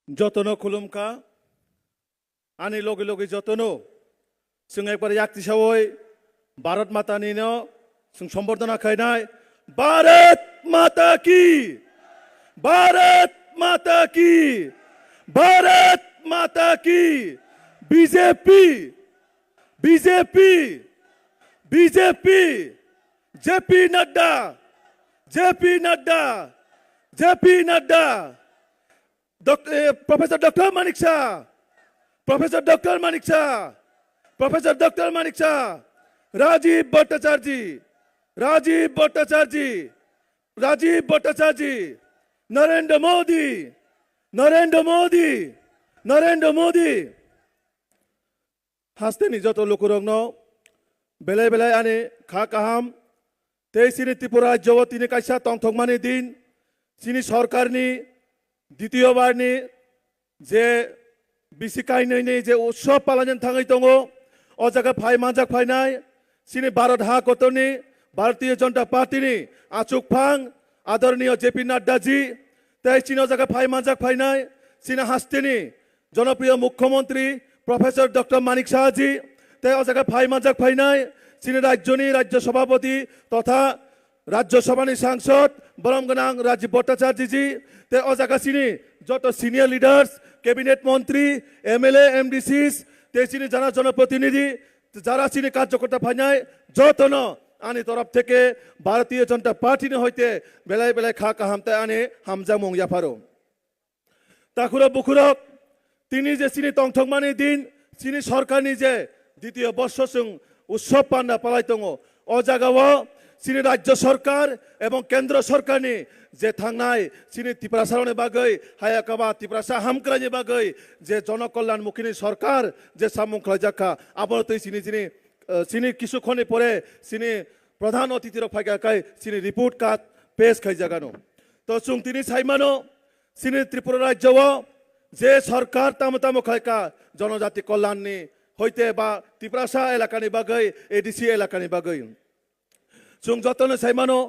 যতনো খুলুমকা আনি লগে লগে যতনো जों একবারে একটিসাওই भारत मातानिनो जों सम्बर्धना खायनाय भारत माता की भारत माता की भारत माता की BJP BJP BJP JP Nadda JP Nadda JP Nadda professor doctor Manik Shah professor doctor Manik Shah professor doctor Manik Shah Rajiv Bhattacharya Rajiv Bhattacharya Rajiv Bhattacharya Narendra Modi Narendra Modi Narendra Modi हास्ते निजत लोकरंग बेलाय बेलाय आने खा काहाम ते सिनी त्रिपुरा राज्य तिनी कायसा तंथकमानि दिन सिनी सरकारनि द्वितीयबारनि जे बिसिकायनैनि जे उत्सव पालन थाङै दङ अ जायगा फाय माजाक फायनाय सिनी भारत हाकतनि भारतीय जनता पार्टीनि आचुकफां आदरणीय जेपी नड्डा जी तै सिनी जायगा फाय माजाक फायनाय सिनी हास्तेनि जनप्रिय मुख्यमंत्री प्रोफेसर डॉक्टर मानिक शाह जी तै जायगा फाय माजाक फायनाय सिनी राज्यनि राज्य सभापति तथा राज्यसभानि सांसद बरमगोनां राजीव भट्टाचार्य जी ते अजागा सिनी जत सिनियर लिडार्स कैबिनेट मंत्री एमएलए एमडीसीस ते सिनी जाना जनप्रतिनिधि যারা সিনি কার্যকর্তা ফাইনায় যতন আনি তরফ থেকে ভারতীয় জনতা পার্টিনি হইতে বেলায় বেলায় খা কাহামতে আনে হামজা মংয়া ফারো তাকুরা বুকুরক তিনি যে সিনি তংথংমানি দিন সিনি সরকারনি যে দ্বিতীয় বর্ষ সং উৎসব পান্না পালাই দङ অ জায়গাও সিনি রাজ্য সরকার এবং কেন্দ্র সরকারনি যে থাংনাय সিনি ত্রিপুরাসারनि बागै हायाकाबा ত্রিপুরাসা हामक्रानि बागै जे जनकल्याणमुखीनि सरकार जे सामुं खालायजाखा आबरतै सिनि सिनि सिनि किसुखनि परे सिनि प्रधान अतिथि फायगाखाय सिनि रिपोर्ट कार्ड पेश खायजागानो तो जों तिनि सायमानो सिनि त्रिपुरा राज्यआव जे सरकार तामो तामो खायका जनजाति कल्याणनि हयते बा ত্রিপুরাসা एलाकानि बागै एडीसी एलाकानि बागै जों जतनो सायमानो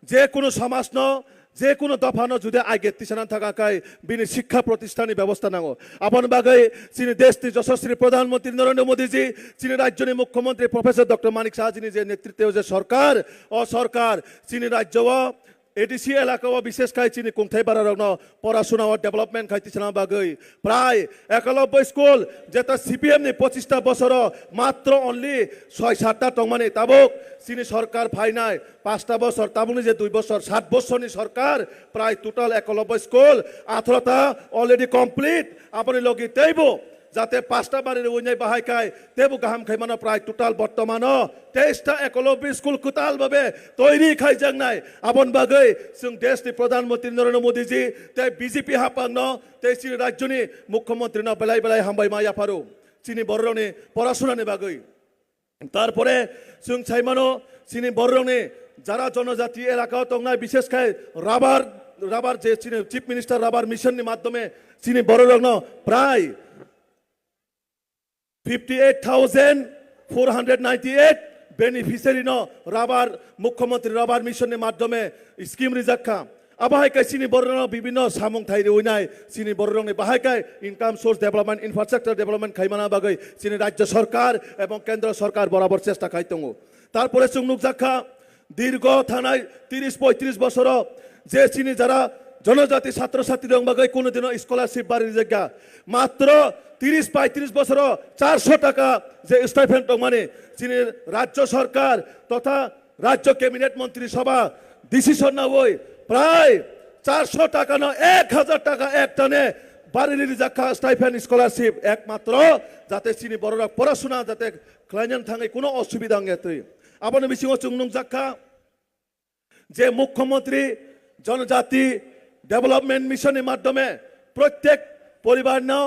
जे कोनो समाज जे कोनो दफानो जुदि आगे तिसाना थाकाखाय बिनि शिक्षा प्रतिष्ठाननि व्यवस्था नांगौ आपन बागै सिनि देशनि यशस्वी प्रधानमंत्री नरेंद्र मोदी जी सिनि राज्यनि मुख्यमंत्री प्रोफेसर डॉक्टर मानिक शाह जी जे नेतृत्व जे सरकार अ सरकार सिनि राज्यआव एडीसी एलाकाव विशेष खाय सिनि कुंथाय बारारनो पढ़ाशुना डेभलपमेंट खायतिसाना बागै प्राय 91 स्कुल जेता सीपीएम नि 25टा बছর मात्र ओनली 6-7टा टंगमानि ताबुक सिनि सरकार फाइनाय 5टा बছর ताबुनि जे 2 বছর 7 বছরनि सरकार प्राय टोटल 91 स्कुल 18टा अलरेडी कमप्लीट आपनि लगी तैबो जाते 5टा बारे उन्याय बाहायखाय तेबो गाहाम खायमानो प्राय टोटल बर्तमान 23टा 91 स्कुल कुताल भाबे तैरि खायजांनाय आपन बागै जों देशनि प्रधानमंत्री नरेंद्र मोदी जी ते बीजेपी हापांनो ते सिनि राज्यनि मुख्यमंत्री न बेलाय बेलाय हामबाय माया फारौ सिनि बररनि पढ़ाशुनानि बागै तारपरे जों सायमानो सिनि बररनि যারা জনজাতি এলাকাও তংনায় বিশেষ খায় রাবার রাবার যে চিফ মিনিস্টার রাবার মিশনनि মাধ্যমে সিনি বড়রগ্ন প্রায় 58,498 बेनिफिशियरी न राबार मुख्यमंत्री राबार मिशन माध्यमे स्कीम रिजाखा आबाहायकाय सिनि बररंग विभिन्न सामुं थाइरि उइनाय सिनि बररंगनि बाहायकाय इनकाम सोर्स डेभलपमेंट इनफ्रास्ट्राक्चर डेभलपमेंट खायमाना बागै सिनि राज्य सरकार एवं केंद्र सरकार बराबर चेष्टा खाय दङ तारपरे जों नुजाखा दीर्घ थानाय 30-35 বছর जे सिनि যারা जनजाति छात्र छात्री दं बागै कोनो दिन स्कलारशिप बारि जायगा मात्र 30-35 বছর 400 টাকা যে স্টাইপেন্ড दं माने सिनि राज्य सरकार तथा राज्य कैबिनेट मंत्री सभा डिसिशन ना होय प्राय 400 টাকা न 1000 টাকা एक टने बारि जाखा स्टाइपेंड स्कलारशिप एकमात्र जाते सिनि बररा पढ़ाशुना जाते क्लाइनेन थाङै कोनो असुबिदा गैतै आपन बिसिङाव जों नुजाखा जे मुख्यमंत्री जनजाति डेभलपमेंट मिशननि माध्यमे प्रत्येक परिवारनो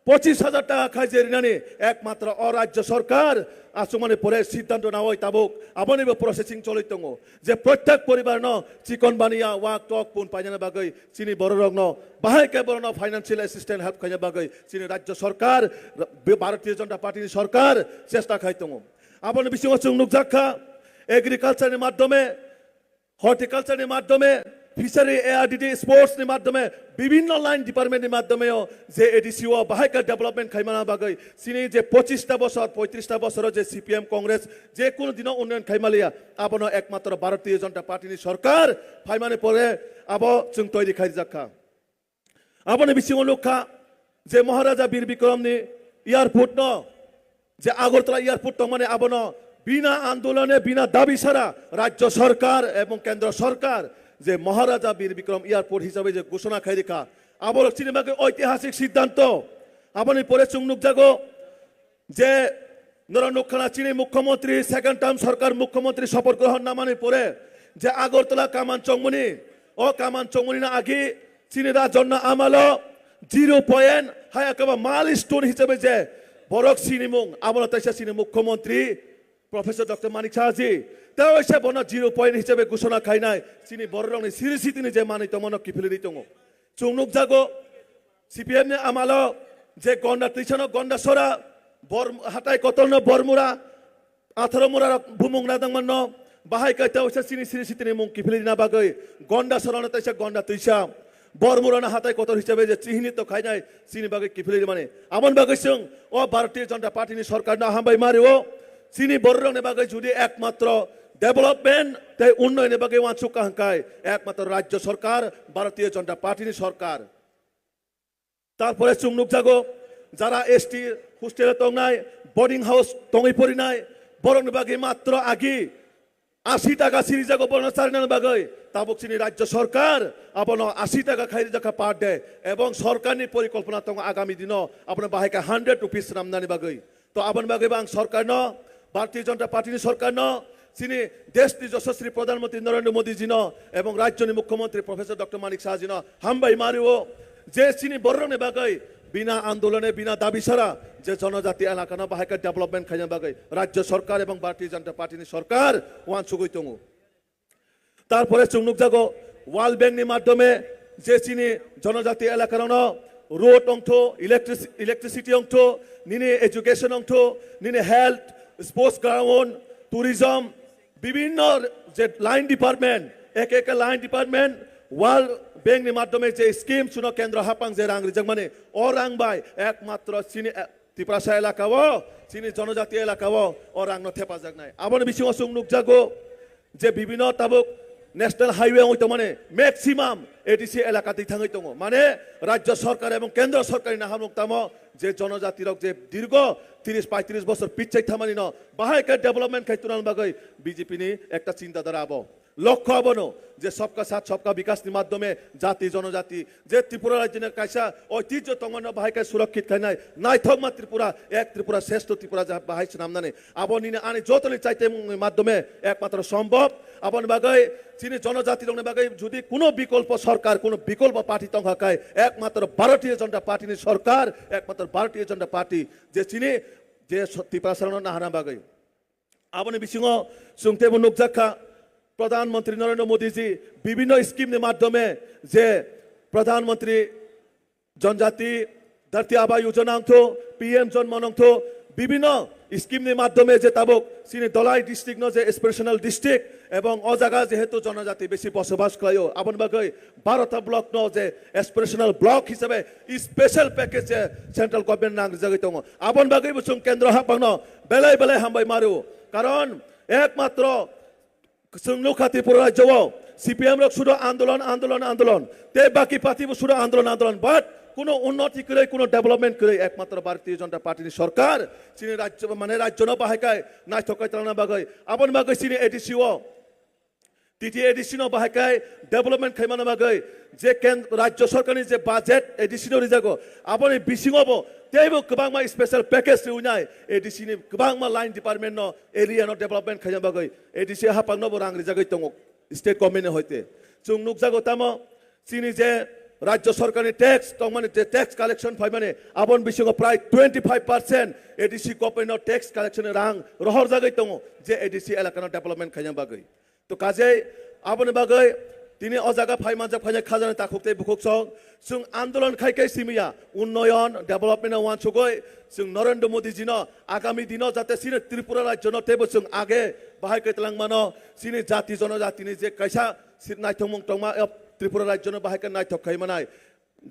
25,000 টাকা खायजेरिनानि एकमात्र अराज्य सरकार आसुमानि परे सिद्धांत नावै ताबुक आबनिबो प्रसेसिंग चलै दङ जे प्रत्येक परिवारनो चिकन बानिया वाक टक पुन पाइनानि बागै सिनि बररंगनो बाहायके बरनो फाइनान्शियल असिस्टेंट हेल्प खायनो बागै सिनि राज्य सरकार भारतीय जनता पार्टीनि सरकार चेष्टा खाय दङ आबनि बिसिङाव जों नुजाखा एग्रिकालचारनि माध्यमे हर्टिकालचारनि माध्यमे ফিশারি এআরডিডি স্পোর্টস नि माध्यमे বিভিন্ন লাইন ডিপার্টমেন্ট नि माध्यमे जे एडीसीओ बाहायका डेभलपमेन्ट खाइमाना बागै सिनि जे 25টা বছর 35টা বছর যে সিপিএম কংগ্রেস যে কোন দিন উন্নয়ন খাইমালিয়া আবনো একমাত্র ভারতীয় জনতা পার্টি नि সরকার ফাইমানে পরে আবো जों তৈরি খাই জাখা আবনে বিসিং লুখা যে মহারাজা বীর বিক্রম नि এয়ারপোর্ট ন যে আগরতলা এয়ারপোর্ট তো মানে আবনো বিনা আন্দোলনে বিনা দাবি ছাড়া রাজ্য সরকার এবং কেন্দ্র সরকার যে মহারাজা বীর বিক্রম এয়ারপোর্ট হিসাবে যে ঘোষণা খাই রেখা আবার সিনেমাকে ঐতিহাসিক সিদ্ধান্ত আপনি পরে চুংনুক জাগো যে নরেন্দ্র চীনী মুখ্যমন্ত্রী সেকেন্ড টার্ম সরকার মুখ্যমন্ত্রী শপথ গ্রহণ নামানে পরে যে আগরতলা কামান চংমনি ও কামান চংমনি না আগে চীনেরা জন্য আমালো 0 পয়েন্ট হায় একেবারে মাইলস্টোন হিসেবে যে বরক সিনেমুং আমরা তাইসা চীনী মুখ্যমন্ত্রী প্রফেসর ডক্টর মানিক সাহাজি তাও এসে বনা 0 পয়েন্ট হিসেবে ঘোষণা খাই নাই চিনি বড় রঙে সিরিসি তিনি যে মানিত মনক কি ফেলে দিতঙ্গ চুংনুক জাগো সিপিএম নে আমালো যে গন্ডা তিছানো গন্ডা সরা বর হাটাই কতল বরমুরা 18 মুরা ভুমুং নাদাংমান বাহাই কাইতা ওসা চিনি সিরিসি তিনি মুং কি ফেলে দিনা বাগৈ গন্ডা সরানো তাইসা গন্ডা তুইসা বরমুরানা হাতাই কত হিসাবে যে চিহ্নিত খাই নাই চিনি বাগৈ কি ফেলে মানে আমন বাগৈ সং ও ভারতীয় জনতা পার্টি নি সরকার না হামবাই মারিও চিনি বড় রঙে বাগৈ যদি একমাত্র ডেভেলপমেন্ট তাই উন্নয়নের বাগে ওয়াঞ্চুক কাহাঙ্কায় একমাত্র রাজ্য সরকার ভারতীয় জনতা পার্টির সরকার তারপরে চুংনুক জাগো যারা এসটি হোস্টেলে তংনাই বোর্ডিং হাউস তঙই পড়ি নাই বরং বাগে মাত্র আগে 80 টাকা সিরি জাগো বর্ণ চারিনার বাগৈ তাবক চিনি রাজ্য সরকার আপন 80 টাকা খাই জাকা পার দে এবং সরকারি পরিকল্পনা তং আগামী দিন আপনার বাহাইকা 100 রুপিস রামদানি বাগৈ তো আপন বাগে বাং সরকার ন ভারতীয় জনতা পার্টির সরকার ন চিনি দেশ যশস্বী প্রধানমন্ত্রী নরেন্দ্র মোদীজি ন এবং রাজ্যনি মুখ্যমন্ত্রী প্রফেসর ডক্টর মানিক সাহাজি ন হামবাই মারিও যে চিনি বর্ণনে বাগৈ বিনা আন্দোলনে বিনা দাবি ছাড়া যে জনজাতি এলাকা না বাহাইকা ডেভেলপমেন্ট খাইনা বাগৈ রাজ্য সরকার এবং ভারতীয় জনতা পার্টির সরকার ওয়ান সুগৈ তঙ্গু তারপরে চুংনুক জাগো ওয়ার্ল্ড ব্যাংক নি মাধ্যমে যে চিনি জনজাতি এলাকার ন রোড অংশ ইলেকট্রিসিটি অংশ নিনে এডুকেশন অংশ নিনে হেলথ স্পোর্টস গ্রাউন্ড ট্যুরিজম বিভিন্ন যে লাইন ডিপার্টমেন্ট এক এক লাইন ডিপার্টমেন্ট ওয়ার্ল্ড ব্যাংক নি মাধ্যমে যে স্কিম শুনো কেন্দ্র হাপাং যে রাং রিজাং মানে ও রাং বাই একমাত্র চিনি ত্রিপুরাশা এলাকাও চিনি জনজাতি এলাকাও ও রাং ন থেপা জাগ নাই আবন বিসিং চুংনুক জাগো যে বিভিন্ন তাবক ন্যাশনাল হাইওয়ে হইতো মানে ম্যাক্সিমাম এডিসি এলাকাতেই থাঙই দङ মানে রাজ্য সরকার এবং কেন্দ্র সরকারি না হামুক তাম যে জনজাতির যে দীর্ঘ 30-35 বছর পিছাই থামানি ন বাহাইকা ডেভেলপমেন্ট খাইতুনান বাগৈ বিজেপি নি একটা চিন্তাধারা আবো লক্ষ্য আবনো যে সবকা সাথ সবকা বিকাশ নি মাধ্যমে জাতি জনজাতি যে ত্রিপুরা রাজ্যের কাইসা ঐতিহ্য তঙ্গন বাহাইকা সুরক্ষিত খাই নাই নাই থকমা ত্রিপুরা এক ত্রিপুরা শ্রেষ্ঠ ত্রিপুরা যা বাহাইছে নামনানে আবনি আনি যতলি চাইতে মাধ্যমে একমাত্র সম্ভব আবন বাগৈ চিনি জনজাতি রঙে বাগৈ যদি কোনো বিকল্প সরকার কোনো বিকল্প পার্টি তঙ্গাকায় একমাত্র ভারতীয় জনতা পার্টির সরকার একমাত্র ভারতীয় জনতা পার্টি যে চিনি যে ত্রিপুরা সারানো নাহানা বাগৈ আবনি বিসিং সুংতে মুনুক জাখা প্রধানমন্ত্রী নরেন্দ্র মোদীজি বিভিন্ন স্কিমের মাধ্যমে যে প্রধানমন্ত্রী জনজাতি ধরতি আবা যোজনা অংশ পিএম জন্মন অংশ বিভিন্ন স্কিমের মাধ্যমে যে তাবক চিনি দলাই ডিস্ট্রিক্ট যে এসপিরেশনাল ডিস্ট্রিক্ট এবং অজাগা যেহেতু জনজাতি বেশি বসবাস করে আপন বাগৈ 12টা ব্লক ন যে এসপিরেশনাল ব্লক হিসেবে স্পেশাল প্যাকেজ যে সেন্ট্রাল গভর্নমেন্ট নাং জাগৈ দङ আপন বাগৈ বসুং কেন্দ্র হাপাং ন বেলাই বেলাই হামবাই মারো কারণ একমাত্র চুংনুক ত্রিপুরা রাজ্য সিপিএম লোক শুধু আন্দোলন আন্দোলন আন্দোলন তে বাকি পার্টি শুধু আন্দোলন আন্দোলন বাট কোনো উন্নতি করে কোনো ডেভেলপমেন্ট করে একমাত্র ভারতীয় জনতা পার্টির সরকার চিনি রাজ্য মানে রাজ্য ন বাহাইকায় নাই থকাই তালনা বাগৈ আপন বাগৈ চিনি এডিসিও টিটি এডিসি ন বাহাইকায় ডেভেলপমেন্ট খাইমানা বাগৈ যে রাজ্য সরকারের যে বাজেট এডিসি রিজাগো আপনি বিসিংব তেইবো গোबांमा स्पेशल पैकेज उनाय एडिसि नि गोबांमा लाइन डिपार्टमेंट न एरिया न डेभलपमेंट खायना बागै एडिसि हापांग न रां रिजागै दङ स्टेट गभर्नमेंट हयते चुंगनुक जागो तामो चिनि जे राज्य सरकारनि टैक्स तंग माने टैक्स कालेक्शन फाइ माने आबन बिसिंग प्राय 25% एडिसि गभर्नमेंट टैक्स कालेक्शन रां रहर जागै दङ जे एडिसि एलाकाना डेभलपमेंट खायना बागै तो काजै आबन बागै তিনি অজাগা ফাইমানজাক ফাইনে খাজানা তাকুকতে বুকুক সং जों आंदोलन खाइकै सिमिया उन्नयन डेभलपमेंट वान सुगै जों नरेंद्र मोदी जी न आगामी दिन जाते सिने त्रिपुरा राज्य न तेबो जों आगे बाहाय कैतलां मानो सिने जाति जनजाति नि जे कैसा सिरनाय थंमं तंमा ত্রিপুরা রাজ্য বাহাইকে নাইথক খাইমানাय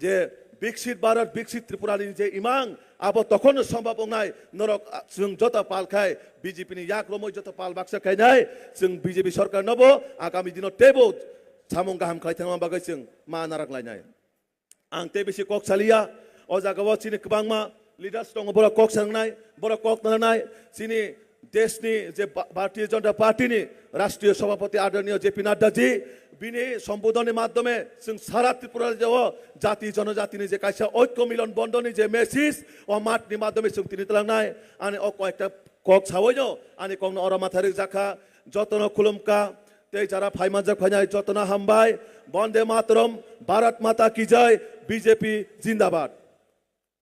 যে বিকশিত ভারত বিকশিত ত্রিপুরাनि যে ইমাং আবো তখন সম্ভব নাই নরক जों যত পাল খাই বিজেপিनि ইয়াক রমই যত পাল বাক্সা খাইনাय जों বিজেপি সরকার নবো আগামী দিনত টেবো সামং গাহাम खायथांमा बागै जों मा नाराखलायनाय आं ते बेसे कक सालिया अ जागाव चिनि गोबांमा लिडार्स दङ बर कक सांनाय बर कक नानाय चिनि देशनि जे भारतीय जनता पार्टीनि राष्ट्रीय सभापति आदरणीय जेपी नड्डा जी बिनि सम्बोधननि माध्यमे जों सारा त्रिपुरा रायजोआव जाति जनजातिनि जे कायसा ऐक्य मिलन बन्धननि जे मेसेज अ मातनि माध्यमे जों तिनि तलांनाय आनि अ कयेकटा कक सावैनो आनि कंनो अरामाथारि जाखा जतन खुलुमका ते जारा फाइमानजाक फाइनाय जतना हामबाय बन्दे मातरम भारत माता की जय बीजेपी जिंदाबाद।